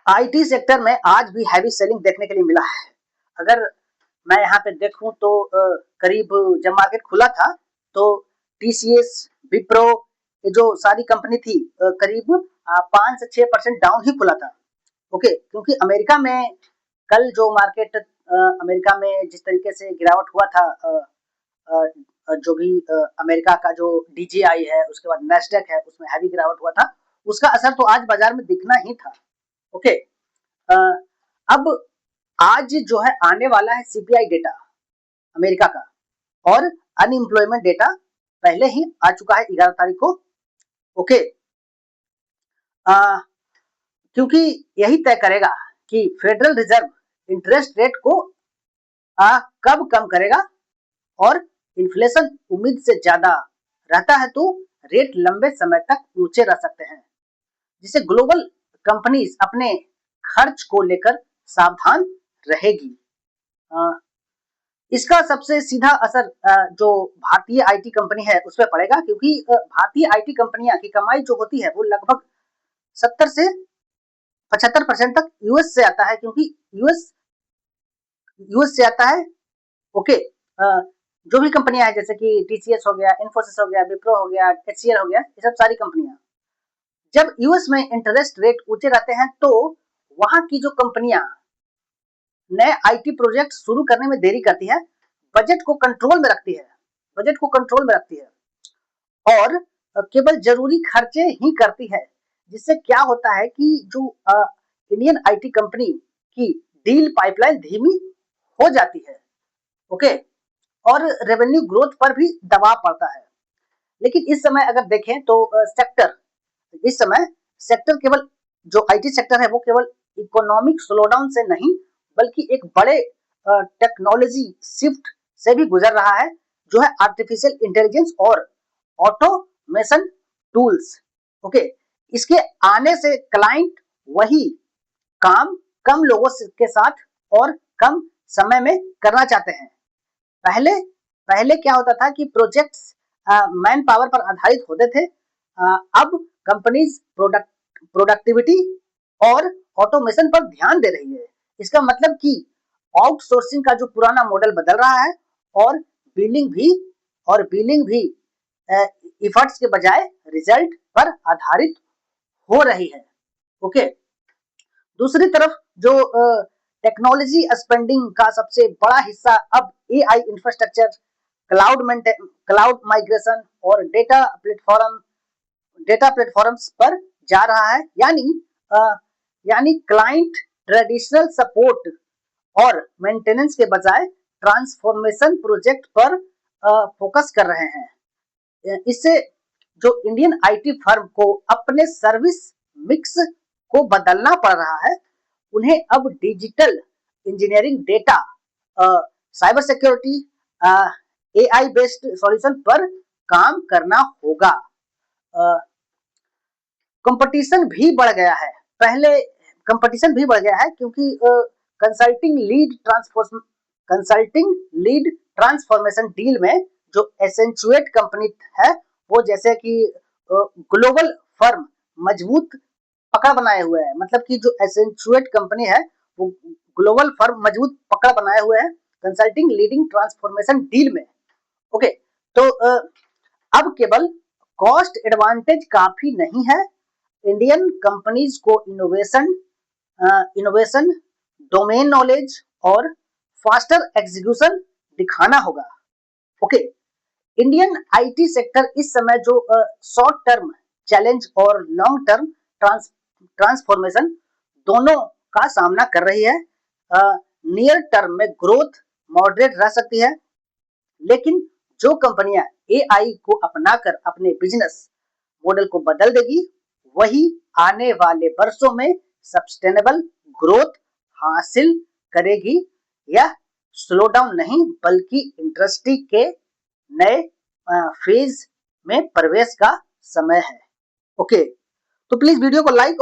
IT sector में आज भी हैवी सेलिंग देखने के लिए मिला है। अगर मैं यहाँ पे देखूं तो करीब जब मार्केट खुला था तो टीसीएस, विप्रो, ये जो सारी कंपनी थी करीब 5 से 6% डाउन ही खुला था। ओके, क्योंकि अमेरिका में कल जो मार्केट अमेरिका में जिस तरीके से गिरावट हुआ था, जो भी अमेरिका का जो डीजीआई है, उसके बाद नेस्डेक है, उसमें हैवी गिरावट हुआ था, उसका असर तो आज बाजार में दिखना ही था। ओके, अब आज जो है आने वाला है सीपीआई डेटा अमेरिका का, और अनएम्प्लॉयमेंट डेटा पहले ही आ चुका है 11 तारीख को। ओके, क्योंकि यही तय करेगा कि फेडरल रिजर्व इंटरेस्ट रेट को कब कम करेगा, और इन्फ्लेशन उम्मीद से ज्यादा रहता है तो रेट लंबे समय तक ऊंचे रह सकते हैं, जिससे ग्लोबल कंपनीज अपने खर्च को लेकर सावधान रहेगी। इसका सबसे सीधा असर जो भारतीय आईटी कंपनी है उस पर पड़ेगा, क्योंकि भारतीय आईटी कंपनियां की कमाई जो होती है वो लगभग 70 से 75% तक यूएस से आता है, क्योंकि यूएस से आता है। ओके, जो भी कंपनियां हैं जैसे कि टीसीएस हो गया, इन्फोसिस हो गया, विप्रो हो गया, एचसीएल हो गया, ये सब सारी कंपनियां जब यूएस में इंटरेस्ट रेट ऊंचे रहते हैं तो वहां की जो कंपनियां नए आईटी प्रोजेक्ट शुरू करने में देरी करती है, बजट को कंट्रोल में रखती है, और केवल जरूरी खर्चे ही करती है, जिससे क्या होता है कि जो इंडियन आईटी कंपनी की डील पाइपलाइन धीमी हो जाती है। ओके, और रेवेन्यू ग्रोथ पर भी दबाव पड़ता है। लेकिन इस समय अगर देखें तो इस समय सेक्टर केवल जो आईटी सेक्टर है वो केवल इकोनॉमिक स्लोडाउन से नहीं बल्कि एक बड़े टेक्नोलॉजी शिफ्ट से भी गुजर रहा है, जो है आर्टिफिशियल इंटेलिजेंस और ऑटोमेशन टूल्स। ओके, इसके आने से क्लाइंट वही काम कम लोगों के साथ और कम समय में करना चाहते हैं। पहले पहले क्या होता था कि प्रोजेक्ट्स मैन पावर पर आधारित होते थे। अब कंपनीज प्रोडक्टिविटी और ऑटोमेशन पर ध्यान दे रही है। इसका मतलब कि आउटसोर्सिंग का जो पुराना मॉडल बदल रहा है, और बिलिंग भी इफर्ट्स के बजाय रिजल्ट पर आधारित हो रही है। ओके, दूसरी तरफ जो टेक्नोलॉजी स्पेंडिंग का सबसे बड़ा हिस्सा अब एआई इंफ्रास्ट्रक्चर, क्लाउड माइग्रेशन और डेटा प्लेटफॉर्म्स पर जा रहा है। यानी क्लाइंट ट्रेडिशनल सपोर्ट और मेंटेनेंस के बजाय ट्रांसफॉर्मेशन प्रोजेक्ट पर फोकस कर रहे हैं। इससे जो इंडियन आईटी फर्म को अपने सर्विस मिक्स को बदलना पड़ रहा है। उन्हें अब digital engineering, data, cyber security, AI based solution पर काम करना होगा। कंपटीशन भी बढ़ गया है। क्योंकि कंसल्टिंग लीड ट्रांसफॉर्मेशन डील में जो एसेंचुएट कंपनी है, वो जैसे कि ग्लोबल फर्म मजबूत पकड़ बनाए हुए है। मतलब कि जो एसेंचुएट कंपनी है वो ग्लोबल फर्म मजबूत पकड़ बनाए हुए है कंसल्टिंग लीडिंग ट्रांसफॉर्मेशन डील में। ओके, तो अब केवल कॉस्ट एडवांटेज काफी नहीं है। इंडियन कंपनीज को इनोवेशन, डोमेन नॉलेज और फास्टर एग्जीक्यूशन दिखाना होगा। ओके, इंडियन आईटी सेक्टर इस समय जो शॉर्ट टर्म चैलेंज और लॉन्ग टर्म ट्रांसफॉर्मेशन दोनों का सामना कर रही है। नियर टर्म में ग्रोथ मॉडरेट रह सकती है, लेकिन जो कंपनियां एआई को अपनाकर अपने बिजनेस मॉडल को बदल देगी, वही आने वाले वर्षों में सस्टेनेबल ग्रोथ हासिल करेगी। यह स्लो डाउन नहीं बल्कि इंडस्ट्री के नए फेज में प्रवेश का समय है। ओके, तो प्लीज वीडियो को लाइक और